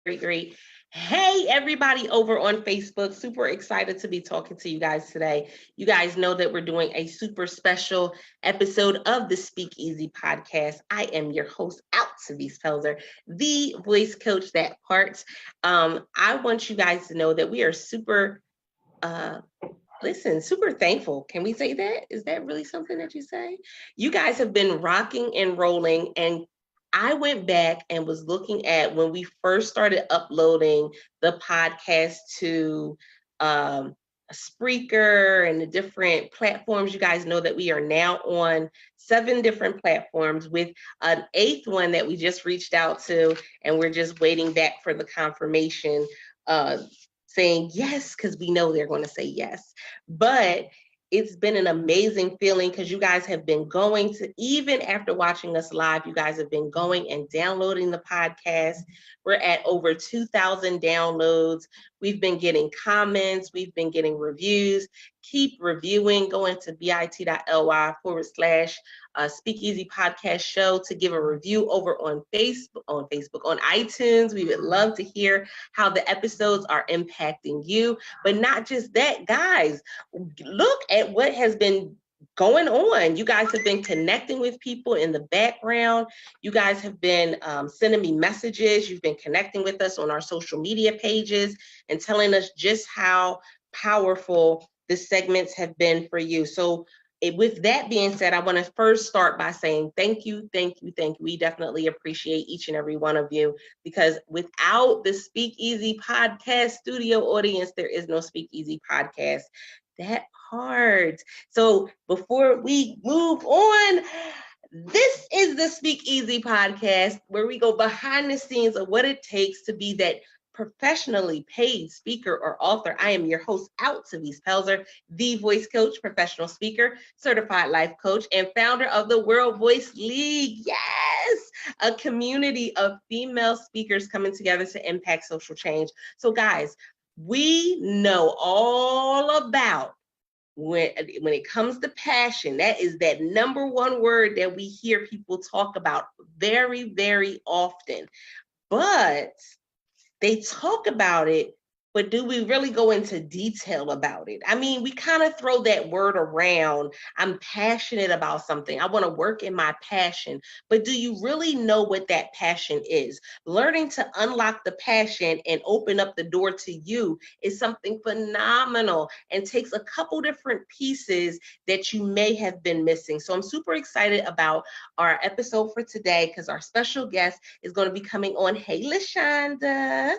Great. Hey, everybody over on Facebook. Super excited to be talking to you guys today. You guys know that we're doing a super special episode of the Speak Easy podcast. I am your host, Altavis Pelzer, the voice coach that parts. I want you guys to know that we are uh, super thankful. Can we say that? Is that really something that you say? You guys have been rocking and rolling, and I went back and was looking at when we first started uploading the podcast to Spreaker and the different platforms. You guys know that we are now on 7 different platforms with an 8th one that we just reached out to, and we're just waiting back for the confirmation saying yes, because we know they're going to say yes. But it's been an amazing feeling because you guys have been going to, even after watching us live, you guys have been going and downloading the podcast. We're at over 2,000 downloads. We've been getting comments. We've been getting reviews. Keep reviewing. Going to bit.ly/. Speakeasy Podcast Show to give a review over on Facebook, on iTunes. We would love to hear how the episodes are impacting you. But not just that, guys, look at what has been going on. You guys have been connecting with people in the background. You guys have been sending me messages. You've been connecting with us on our social media pages and telling us just how powerful the segments have been for you. So with that being said, I want to first start by saying thank you. We definitely appreciate each and every one of you, because without the Speak Easy podcast studio audience, there is no Speak Easy podcast. That part. So before we move on, this is the Speak Easy podcast, where we go behind the scenes of what it takes to be that professionally paid speaker or author. I am your host, Altavis Pelzer, the voice coach, professional speaker, certified life coach, and founder of the World Voice League. Yes, a community of female speakers coming together to impact social change. So guys, we know all about when it comes to passion. That is that number one word that we hear people talk about very, very often. But they talk about it, but do we really go into detail about it? I mean, we kind of throw that word around. I'm passionate about something. I want to work in my passion. But do you really know what that passion is? Learning to unlock the passion and open up the door to you is something phenomenal and takes a couple different pieces that you may have been missing. So I'm super excited about our episode for today, because our special guest is going to be coming on. Hey, LaShonda.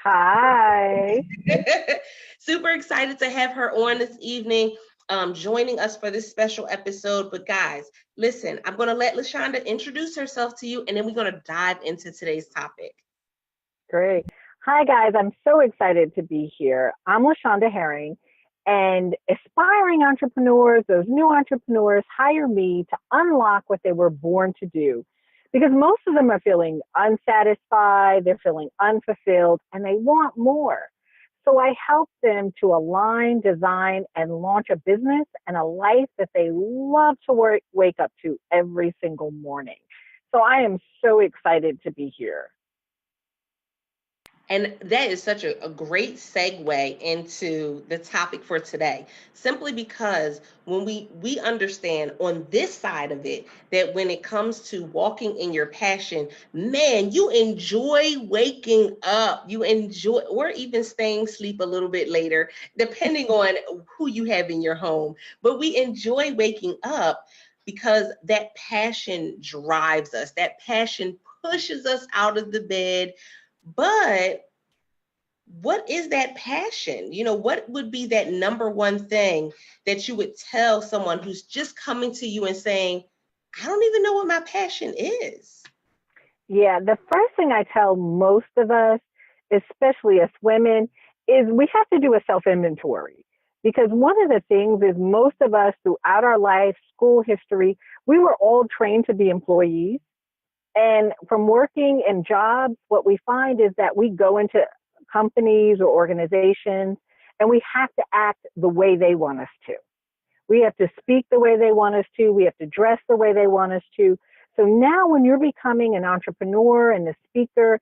Hi. Super excited to have her on this evening, joining us for this special episode. But guys, listen, I'm going to let LaShonda introduce herself to you, and then we're going to dive into today's topic. Great. Hi, guys. I'm so excited to be here. I'm LaShonda Herring, and aspiring entrepreneurs, those new entrepreneurs, hire me to unlock what they were born to do. Because most of them are feeling unsatisfied, they're feeling unfulfilled, and they want more. So I help them to align, design, and launch a business and a life that they love to wake up to every single morning. So I am so excited to be here. And that is such a great segue into the topic for today, simply because when we understand on this side of it, that when it comes to walking in your passion, man, you enjoy waking up, you enjoy, or even staying asleep a little bit later, depending on who you have in your home. But we enjoy waking up because that passion drives us, that passion pushes us out of the bed. But what is that passion? You know, what would be that number one thing that you would tell someone who's just coming to you and saying, I don't even know what my passion is? Yeah, the first thing I tell most of us, especially us women, is we have to do a self inventory. Because one of the things is most of us throughout our life, school history, we were all trained to be employees. And from working in jobs, what we find is that we go into companies or organizations and we have to act the way they want us to. We have to speak the way they want us to. We have to dress the way they want us to. So now when you're becoming an entrepreneur and a speaker,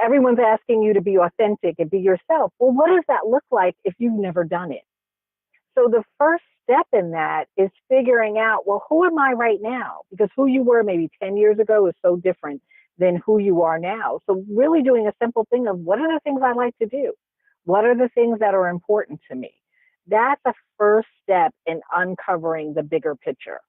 everyone's asking you to be authentic and be yourself. Well, what does that look like if you've never done it? So the first step in that is figuring out, well, who am I right now? Because who you were maybe 10 years ago is so different than who you are now. So really doing a simple thing of, what are the things I like to do? What are the things that are important to me? That's a first step in uncovering the bigger picture.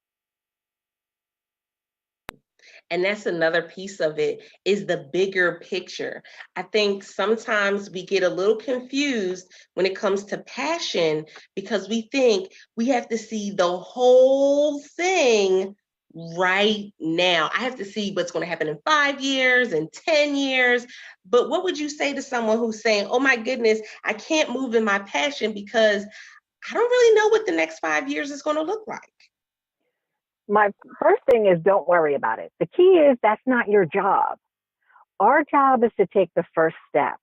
And that's another piece of it, is the bigger picture. I think sometimes we get a little confused when it comes to passion, because we think we have to see the whole thing right now. I have to see what's going to happen in 5 years and 10 years. But what would you say to someone who's saying, oh my goodness, I can't move in my passion because I don't really know what the next 5 years is going to look like? My first thing is, don't worry about it. The key is, that's not your job. Our job is to take the first step.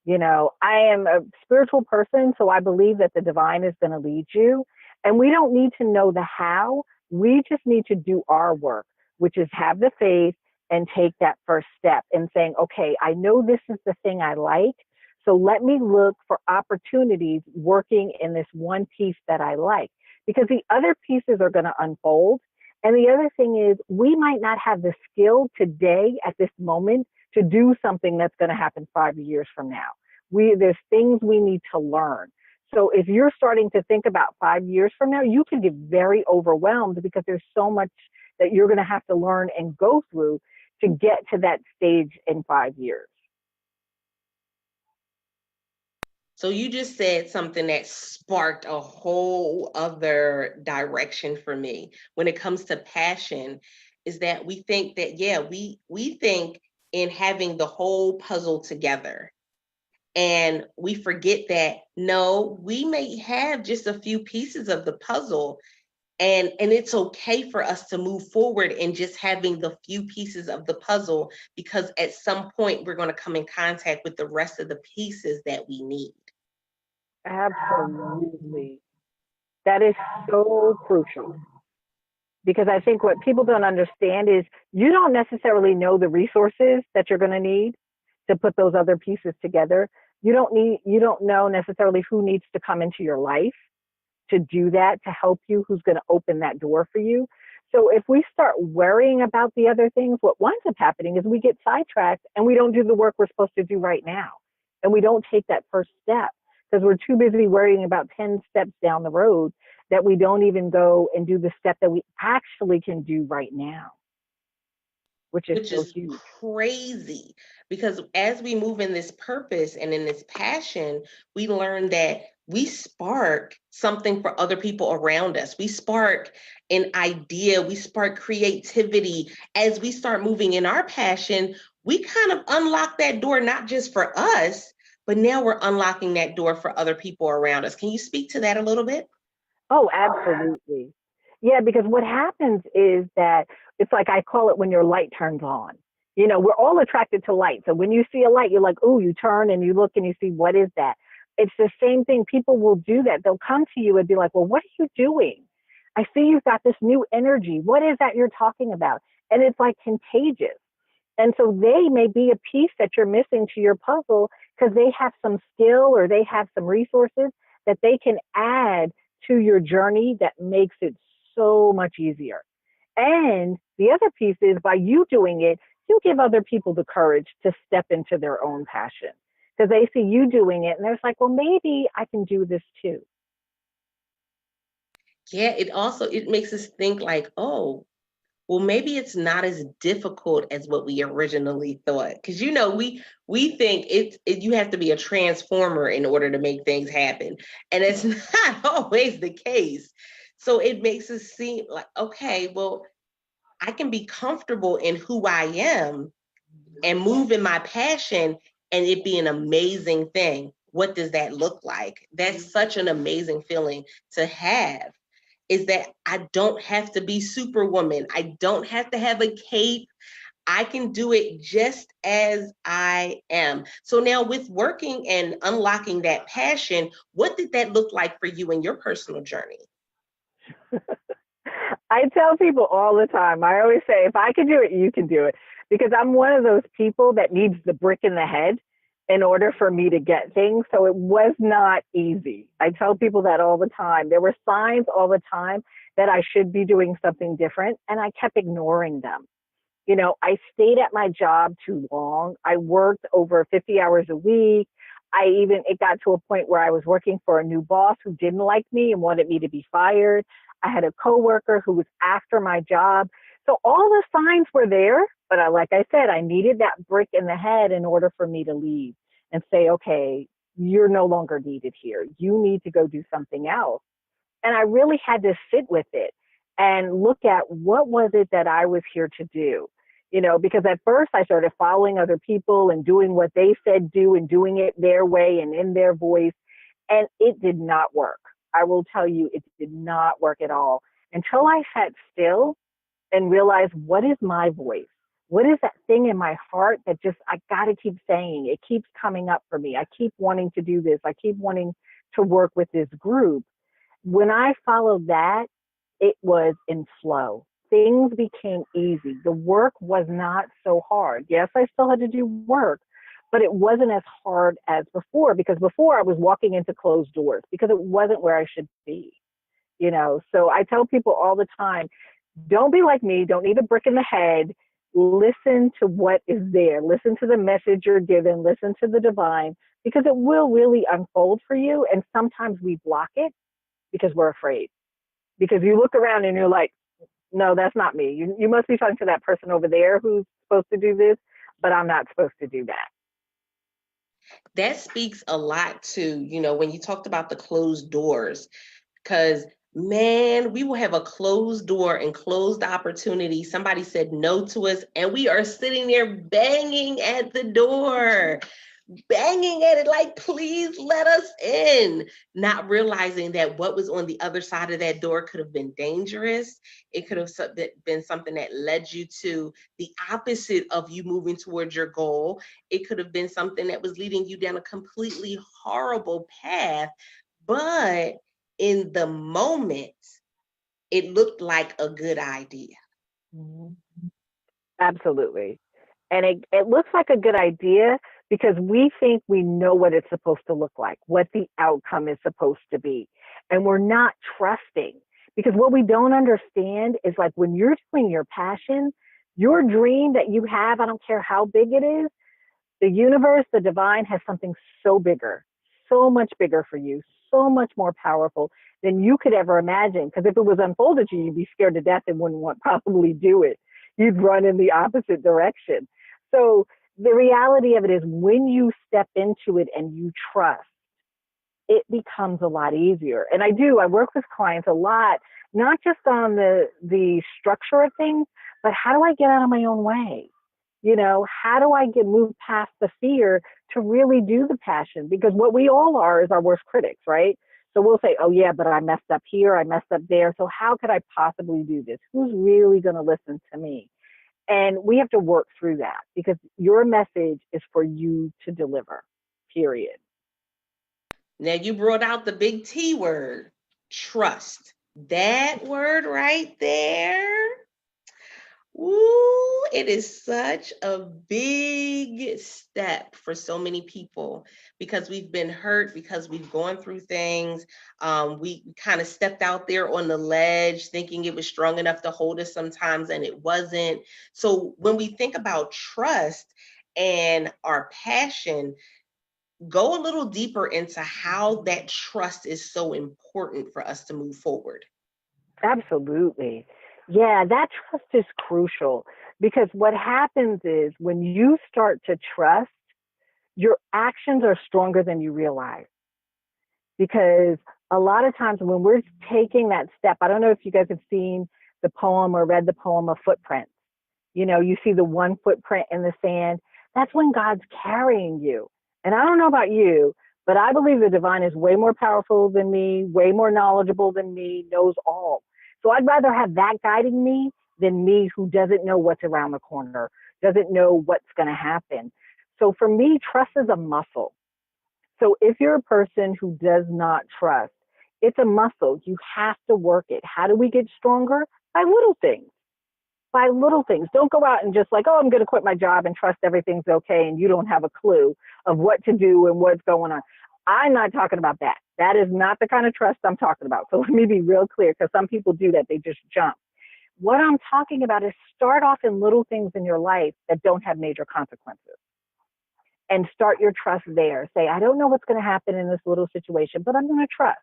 You know, I am a spiritual person, so I believe that the divine is going to lead you. And we don't need to know the how. We just need to do our work, which is have the faith and take that first step and saying, okay, I know this is the thing I like. So let me look for opportunities working in this one piece that I like, because the other pieces are going to unfold. And the other thing is, we might not have the skill today at this moment to do something that's going to happen 5 years from now. There's things we need to learn. So if you're starting to think about 5 years from now, you can get very overwhelmed, because there's so much that you're going to have to learn and go through to get to that stage in 5 years. So you just said something that sparked a whole other direction for me when it comes to passion, is that we think that, yeah, we think in having the whole puzzle together. And we forget that, no, we may have just a few pieces of the puzzle, and it's okay for us to move forward in just having the few pieces of the puzzle, because at some point we're going to come in contact with the rest of the pieces that we need. Absolutely. That is so crucial, because I think what people don't understand is, you don't necessarily know the resources that you're going to need to put those other pieces together. You don't know necessarily who needs to come into your life to do that, to help you, who's going to open that door for you. So if we start worrying about the other things, what winds up happening is we get sidetracked and we don't do the work we're supposed to do right now. And we don't take that first step, because we're too busy worrying about 10 steps down the road, that we don't even go and do the step that we actually can do right now, which is so huge. Crazy, because as we move in this purpose and in this passion, we learn that we spark something for other people around us. We spark an idea, we spark creativity. As we start moving in our passion, we kind of unlock that door, not just for us, but now we're unlocking that door for other people around us. Can you speak to that a little bit? Oh, absolutely. Yeah, because what happens is that it's like, I call it when your light turns on. You know, we're all attracted to light. So when you see a light, you're like, oh, you turn and you look and you see, what is that? It's the same thing. People will do that. They'll come to you and be like, well, what are you doing? I see you've got this new energy. What is that you're talking about? And it's like contagious. And so they may be a piece that you're missing to your puzzle, because they have some skill or they have some resources that they can add to your journey that makes it so much easier. And the other piece is, by you doing it, you give other people the courage to step into their own passion, because they see you doing it and they're like, well, maybe I can do this too. Yeah, it makes us think like, oh, well, maybe it's not as difficult as what we originally thought. Because we think you have to be a transformer in order to make things happen, and it's not always the case. So it makes us seem like, okay, well, I can be comfortable in who I am and move in my passion, and it be an amazing thing. What does that look like? That's such an amazing feeling to have, is that I don't have to be Superwoman. I don't have to have a cape. I can do it just as I am. So now, with working and unlocking that passion, what did that look like for you in your personal journey? I tell people all the time, I always say, if I can do it, you can do it. because I'm one of those people that needs the brick in the head in order for me to get things. So it was not easy. I tell people that all the time. There were signs all the time that I should be doing something different, and I kept ignoring them. You know, I stayed at my job too long. I worked over 50 hours a week. It got to a point where I was working for a new boss who didn't like me and wanted me to be fired. I had a coworker who was after my job. So all the signs were there, but like I said, I needed that brick in the head in order for me to leave and say, okay, you're no longer needed here. You need to go do something else. And I really had to sit with it and look at what was it that I was here to do. You know, because at first I started following other people and doing what they said do and doing it their way and in their voice. And it did not work. I will tell you, it did not work at all until I sat still and realized, what is my voice? What is that thing in my heart that just, I got to keep saying, it keeps coming up for me. I keep wanting to do this. I keep wanting to work with this group. When I followed that, it was in flow. Things became easy. The work was not so hard. Yes, I still had to do work, but it wasn't as hard as before, because before I was walking into closed doors because it wasn't where I should be, you know? So I tell people all the time, don't be like me. Don't need a brick in the head. Listen to what is there. Listen to the message you're given. Listen to the divine, because it will really unfold for you. And sometimes we block it because we're afraid, because you look around and you're like, no, that's not me. You must be talking to that person over there who's supposed to do this, but I'm not supposed to do that. That speaks a lot to, you know, when you talked about the closed doors, because man, we will have a closed door and closed opportunity. Somebody said no to us, and we are sitting there banging at the door, banging at it like, please let us in, not realizing that what was on the other side of that door could have been dangerous. It could have been something that led you to the opposite of you moving towards your goal. It could have been something that was leading you down a completely horrible path. But in the moment, it looked like a good idea. Mhm. Absolutely. And it looks like a good idea because we think we know what it's supposed to look like, what the outcome is supposed to be. And we're not trusting, because what we don't understand is, like, when you're doing your passion, your dream that you have, I don't care how big it is, the universe, the divine has something so bigger, so much bigger for you, so much more powerful than you could ever imagine. Because if it was unfolded to you, you'd be scared to death and wouldn't want probably do it. You'd run in the opposite direction. So the reality of it is, when you step into it and you trust, it becomes a lot easier. And I work with clients a lot, not just on the structure of things, but how do I get out of my own way? You know, how do I move past the fear to really do the passion? Because what we all are is our worst critics, right? So we'll say, oh yeah, but I messed up here, I messed up there. So how could I possibly do this? Who's really going to listen to me? And we have to work through that, because your message is for you to deliver, period. Now you brought out the big T word, trust. That word right there. Ooh, it is such a big step for so many people, because we've been hurt, because we've gone through things. We kind of stepped out there on the ledge thinking it was strong enough to hold us sometimes, and it wasn't. So when we think about trust and our passion, go a little deeper into how that trust is so important for us to move forward. Absolutely. Yeah, that trust is crucial, because what happens is, when you start to trust, your actions are stronger than you realize. Because a lot of times when we're taking that step, I don't know if you guys have seen the poem or read the poem of Footprints. You know, you see the one footprint in the sand. That's when God's carrying you. And I don't know about you, but I believe the divine is way more powerful than me, way more knowledgeable than me, knows all. So I'd rather have that guiding me than me, who doesn't know what's around the corner, doesn't know what's going to happen. So for me, trust is a muscle. So if you're a person who does not trust, it's a muscle. You have to work it. How do we get stronger? By little things. by little things. Don't go out and just like, oh, I'm going to quit my job and trust everything's okay, and you don't have a clue of what to do and what's going on. I'm not talking about that. That is not the kind of trust I'm talking about. So let me be real clear, because some people do that. They just jump. What I'm talking about is start off in little things in your life that don't have major consequences, and start your trust there. Say, I don't know what's going to happen in this little situation, but I'm going to trust.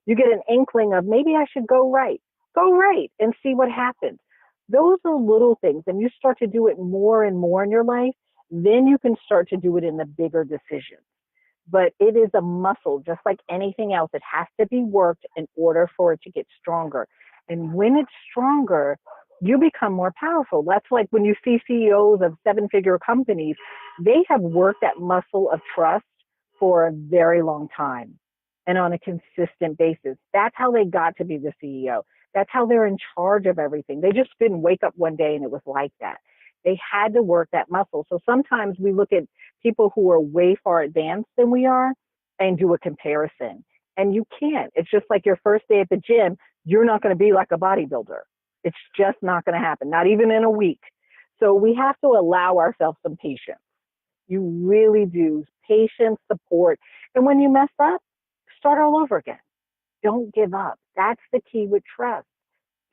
You get an inkling of maybe I should go right. Go right and see what happens. Those are little things, and you start to do it more and more in your life, then you can start to do it in the bigger decisions. But it is a muscle, just like anything else. It has to be worked in order for it to get stronger. And when it's stronger, you become more powerful. That's like when you see CEOs of 7-figure companies, they have worked that muscle of trust for a very long time and on a consistent basis. That's how they got to be the CEO. That's how they're in charge of everything. They just didn't wake up one day and it was like that. They had to work that muscle. So sometimes we look at people who are way far advanced than we are and do a comparison. And you can't. It's just like your first day at the gym. You're not going to be like a bodybuilder. It's just not going to happen, not even in a week. So we have to allow ourselves some patience. You really do. Patience, support. And when you mess up, start all over again. Don't give up. That's the key with trust.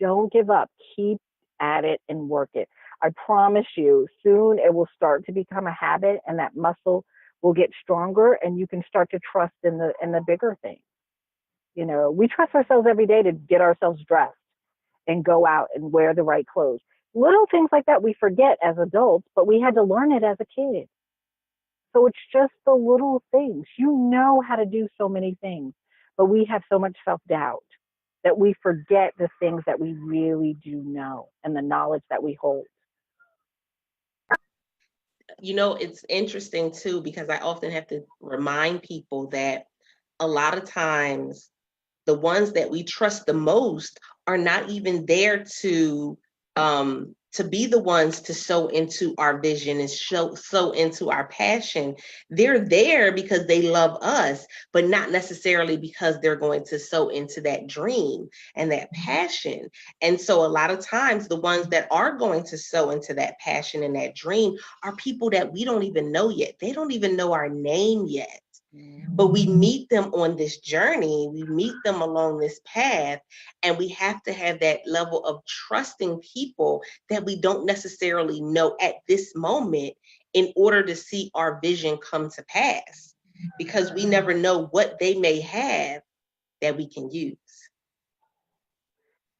Don't give up. Keep at it and work it. I promise you, soon it will start to become a habit, and that muscle will get stronger, and you can start to trust in the bigger things. You know, we trust ourselves every day to get ourselves dressed and go out and wear the right clothes. Little things like that we forget as adults, but we had to learn it as a kid. So it's just the little things. You know how to do so many things, but we have so much self-doubt that we forget the things that we really do know and the knowledge that we hold. You know, it's interesting too, because I often have to remind people that a lot of times the ones that we trust the most are not even there to be the ones to sow into our vision and sow into our passion. They're there because they love us, but not necessarily because they're going to sow into that dream and that passion. And so a lot of times the ones that are going to sow into that passion and that dream are people that we don't even know yet. They don't even know our name yet. But we meet them on this journey, we meet them along this path, and we have to have that level of trusting people that we don't necessarily know at this moment in order to see our vision come to pass, because we never know what they may have that we can use.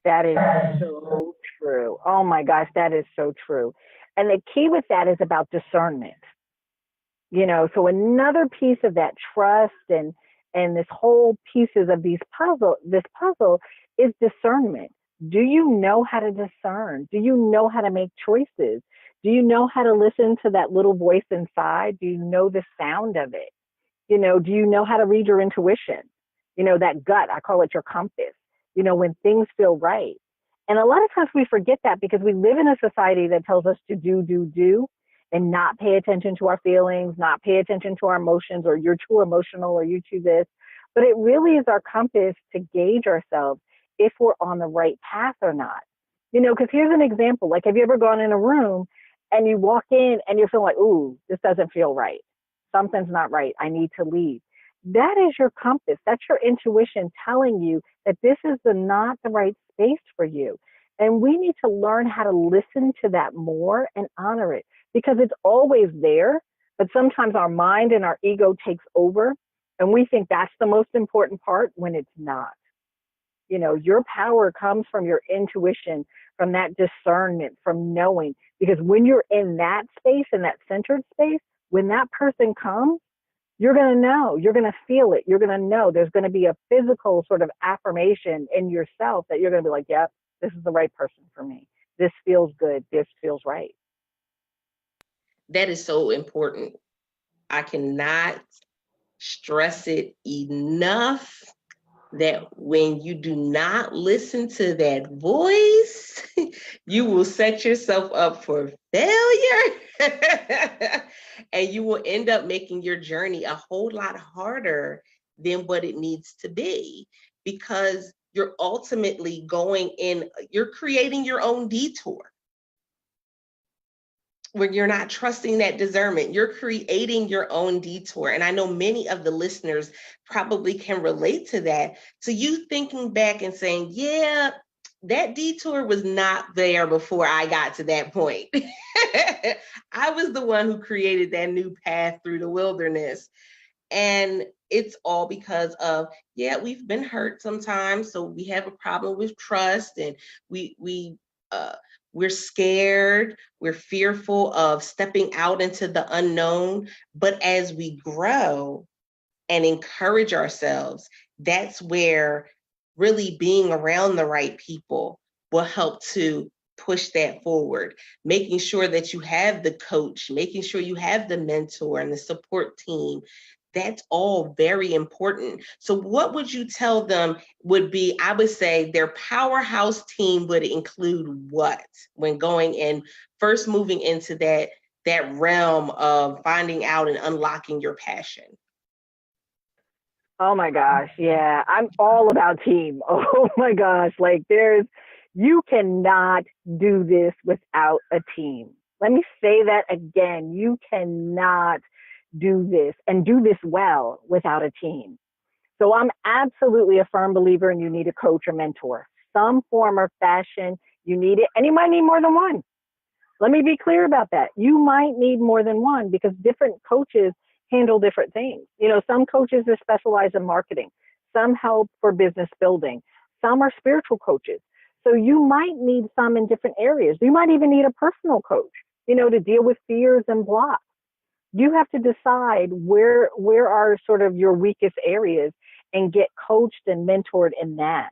That is so true. Oh my gosh, that is so true. And the key with that is about discernment. You know, so another piece of that trust and this whole pieces of this puzzle is discernment. Do you know how to discern? Do you know how to make choices? Do you know how to listen to that little voice inside? Do you know the sound of it? You know, do you know how to read your intuition? You know, that gut, I call it your compass, you know, when things feel right. And a lot of times we forget that because we live in a society that tells us to do, and not pay attention to our feelings, not pay attention to our emotions, or you're too emotional, or you too this. But it really is our compass to gauge ourselves if we're on the right path or not. You know, because here's an example. Like, have you ever gone in a room and you walk in and you're feeling like, ooh, this doesn't feel right. Something's not right. I need to leave. That is your compass. That's your intuition telling you that this is not the right space for you. And we need to learn how to listen to that more and honor it, because it's always there, but sometimes our mind and our ego takes over and we think that's the most important part when it's not. You know, your power comes from your intuition, from that discernment, from knowing, because when you're in that space, in that centered space, when that person comes, you're going to know, you're going to feel it. You're going to know there's going to be a physical sort of affirmation in yourself that you're going to be like, yep, this is the right person for me. This feels good. This feels right. That is so important. I cannot stress it enough that when you do not listen to that voice, you will set yourself up for failure. And you will end up making your journey a whole lot harder than what it needs to be, because you're ultimately going in, you're creating your own detour. where you're not trusting that discernment. You're creating your own detour. And I know many of the listeners probably can relate to that. So you thinking back and saying, yeah, that detour was not there before I got to that point. I was the one who created that new path through the wilderness. And it's all because of, yeah, we've been hurt sometimes. So we have a problem with trust, and uh we're scared, we're fearful of stepping out into the unknown. But as we grow and encourage ourselves, that's where really being around the right people will help to push that forward. Making sure that you have the coach, making sure you have the mentor and the support team. That's all very important. So, what would you tell them would be, I would say, their powerhouse team would include what when going and first moving into that realm of finding out and unlocking your passion? Oh my gosh, yeah. I'm all about team. Oh my gosh, like you cannot do this without a team. Let me say that again. You cannot do this and do this well without a team. So I'm absolutely a firm believer in you need a coach or mentor, some form or fashion. You need it, and you might need more than one. Let me be clear about that. You might need more than one because different coaches handle different things. You know, some coaches are specialized in marketing, some help for business building, some are spiritual coaches. So you might need some in different areas. You might even need a personal coach, you know, to deal with fears and blocks. You have to decide where are sort of your weakest areas and get coached and mentored in that.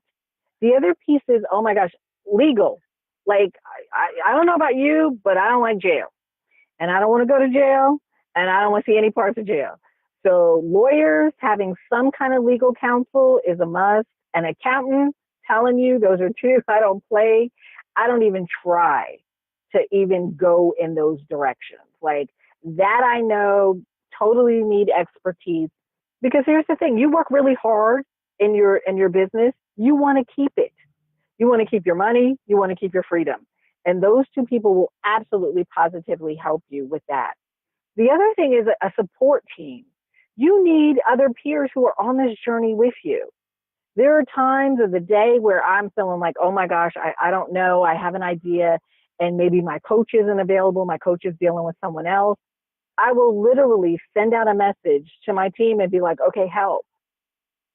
The other piece is, oh my gosh, legal. Like, I don't know about you, but I don't like jail. And I don't want to go to jail. And I don't want to see any parts of jail. So lawyers having some kind of legal counsel is a must. An accountant telling you those are two I don't play. I don't even try to even go in those directions. Like that I know totally need expertise. Because here's the thing, you work really hard in your business. You want to keep it. You want to keep your money, you want to keep your freedom. And those two people will absolutely positively help you with that. The other thing is a support team. You need other peers who are on this journey with you. There are times of the day where I'm feeling like, oh my gosh, I don't know, I have an idea, and maybe my coach isn't available, my coach is dealing with someone else. I will literally send out a message to my team and be like, okay, help.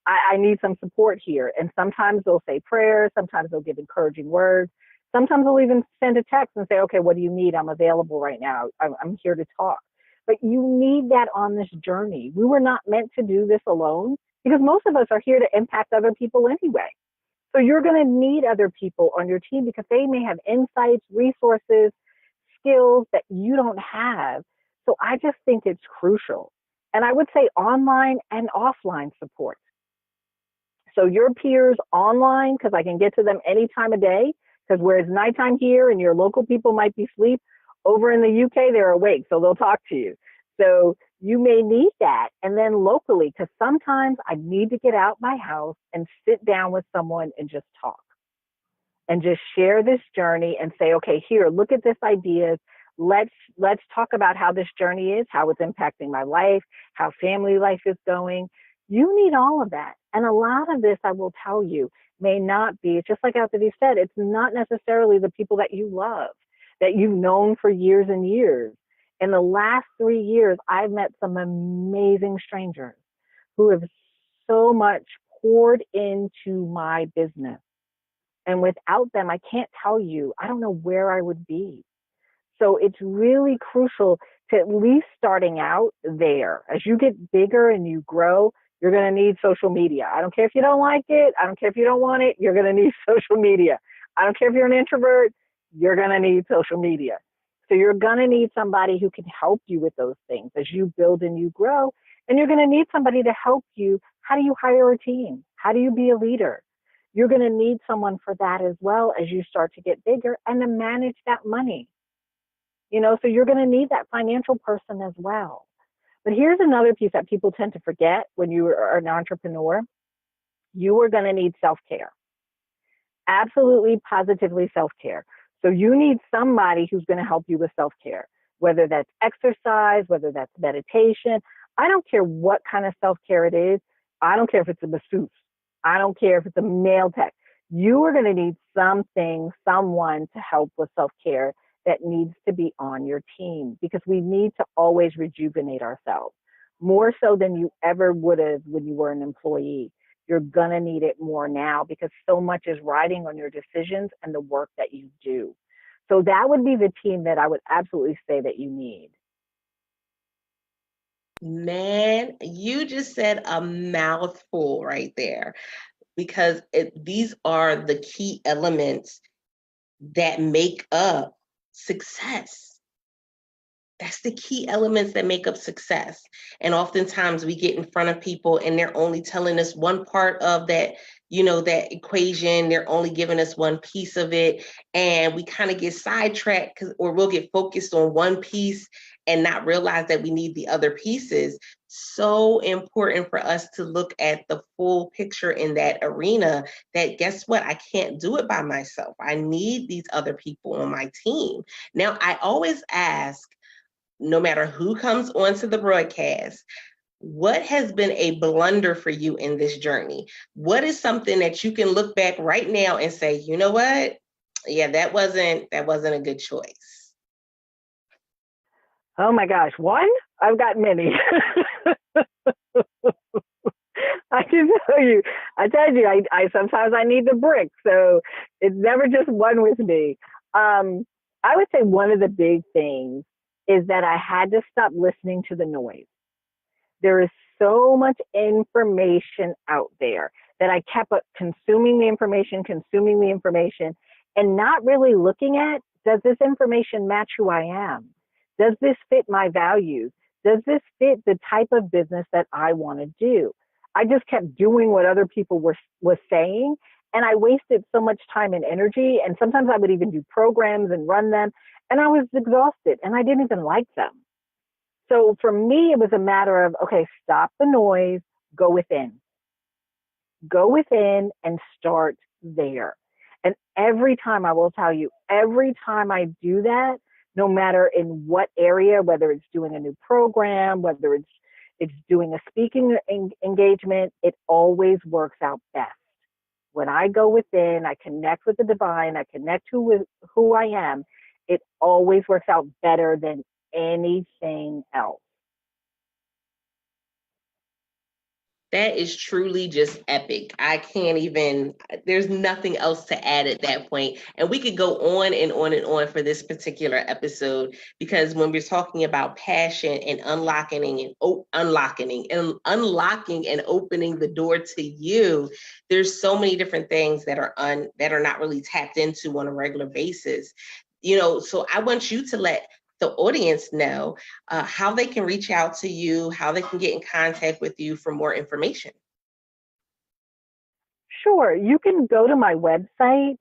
I need some support here. And sometimes they'll say prayers, sometimes they'll give encouraging words. Sometimes they'll even send a text and say, okay, what do you need? I'm available right now. I'm here to talk. But you need that on this journey. We were not meant to do this alone because most of us are here to impact other people anyway. So you're going to need other people on your team because they may have insights, resources, skills that you don't have. So I just think it's crucial. And I would say online and offline support. So your peers online, because I can get to them any time of day, because whereas nighttime here and your local people might be asleep, over in the UK, they're awake, so they'll talk to you. So you may need that. And then locally, because sometimes I need to get out my house and sit down with someone and just talk and just share this journey and say, okay, here, look at this ideas. Let's talk about how this journey is, how it's impacting my life, how family life is going. You need all of that. And a lot of this, I will tell you, may not be, it's just like Anthony said, it's not necessarily the people that you love, that you've known for years and years. In the last 3 years, I've met some amazing strangers who have so much poured into my business. And without them, I can't tell you, I don't know where I would be. So it's really crucial to at least starting out there. As you get bigger and you grow, you're going to need social media. I don't care if you don't like it. I don't care if you don't want it. You're going to need social media. I don't care if you're an introvert. You're going to need social media. So you're going to need somebody who can help you with those things as you build and you grow. And you're going to need somebody to help you. How do you hire a team? How do you be a leader? You're going to need someone for that as well as you start to get bigger and to manage that money. You know, so you're going to need that financial person as well. But here's another piece that people tend to forget when you are an entrepreneur. You are going to need self-care. Absolutely, positively self-care. So you need somebody who's going to help you with self-care. whether that's exercise, whether that's meditation. I don't care what kind of self-care it is. I don't care if it's a masseuse. I don't care if it's a nail tech. You are going to need something, someone to help with self-care that needs to be on your team, because we need to always rejuvenate ourselves more so than you ever would have when you were an employee. You're going to need it more now because so much is riding on your decisions and the work that you do. So that would be the team that I would absolutely say that you need. Man, you just said a mouthful right there, because these are the key elements that make up success. That's the key elements that make up success. And oftentimes we get in front of people and they're only telling us one part of that, that equation. They're only giving us one piece of it. And we kind of get sidetracked, or we'll get focused on one piece and not realize that we need the other pieces. So important for us to look at the full picture in that arena, that guess what? I can't do it by myself. I need these other people on my team. Now, I always ask, no matter who comes onto the broadcast, what has been a blunder for you in this journey? What is something that you can look back right now and say, you know what? Yeah, that wasn't a good choice. Oh my gosh, one? I've got many. I can tell you, I sometimes I need the brick, so it's never just one with me. I would say one of the big things is that I had to stop listening to the noise. There is so much information out there that I kept consuming the information, and not really looking at, does this information match who I am? Does this fit my values? Does this fit the type of business that I want to do? I just kept doing what other people were saying, and I wasted so much time and energy. And sometimes I would even do programs and run them, and I was exhausted, and I didn't even like them. So for me, it was a matter of, okay, stop the noise, go within. Go within and start there. And every time, I will tell you, every time I do that, no matter in what area, whether it's doing a new program, whether it's doing a speaking engagement, it always works out best. When I go within, I connect with the divine, I connect with who I am, it always works out better than anything else. That is truly just epic. I can't even, there's nothing else to add at that point. And we could go on and on and on for this particular episode, because when we're talking about passion and unlocking and opening the door to you, there's so many different things that are not really tapped into on a regular basis. So I want you to let the audience know how they can reach out to you, how they can get in contact with you for more information. Sure. You can go to my website,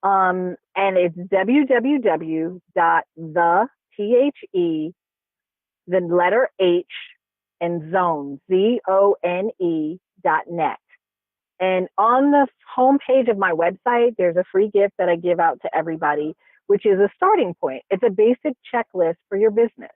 and it's www.the, the letter H, and zone, ZONE.net. And on the homepage of my website, there's a free gift that I give out to everybody, which is a starting point. It's a basic checklist for your business.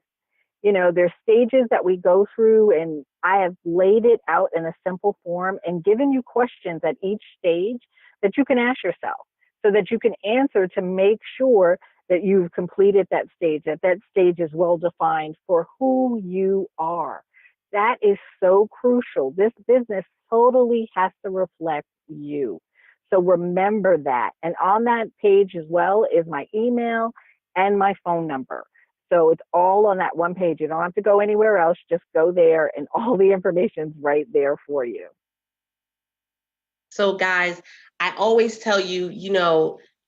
There's stages that we go through, and I have laid it out in a simple form and given you questions at each stage that you can ask yourself, so that you can answer to make sure that you've completed that stage, that stage is well defined for who you are. That is so crucial. This business totally has to reflect you. So remember that. And on that page as well is my email and my phone number. So it's all on that one page. You don't have to go anywhere else. Just go there, and all the information's right there for you. So guys, I always tell you,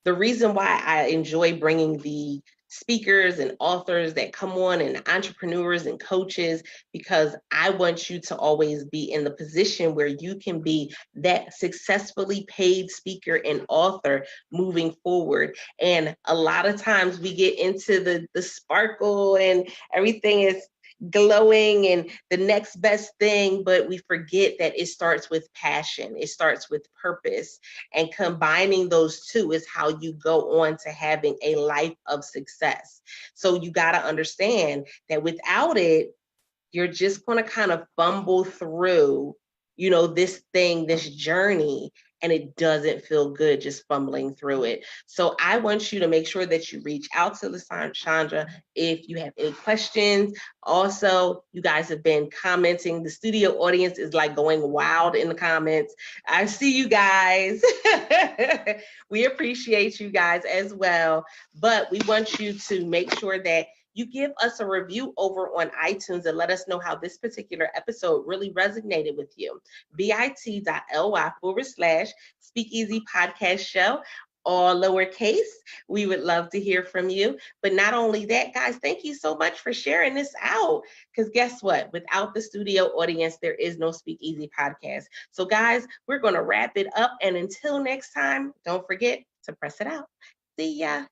the reason why I enjoy bringing the speakers and authors that come on, and entrepreneurs and coaches, because I want you to always be in the position where you can be that successfully paid speaker and author moving forward. And a lot of times we get into the sparkle, and everything is, glowing and the next best thing, but we forget that it starts with passion. It starts with purpose. And combining those two is how you go on to having a life of success. So you got to understand that without it, you're just going to kind of fumble through, this thing, this journey, and it doesn't feel good just fumbling through it. So I want you to make sure that you reach out to Chandra if you have any questions. Also, you guys have been commenting. The studio audience is like going wild in the comments. I see you guys. We appreciate you guys as well. But we want you to make sure that you give us a review over on iTunes and let us know how this particular episode really resonated with you. bit.ly/Speakeasy Podcast Show, all lowercase. We would love to hear from you. But not only that, guys, thank you so much for sharing this out. Because guess what? Without the studio audience, there is no Speakeasy Podcast. So guys, we're going to wrap it up. And until next time, don't forget to press it out. See ya.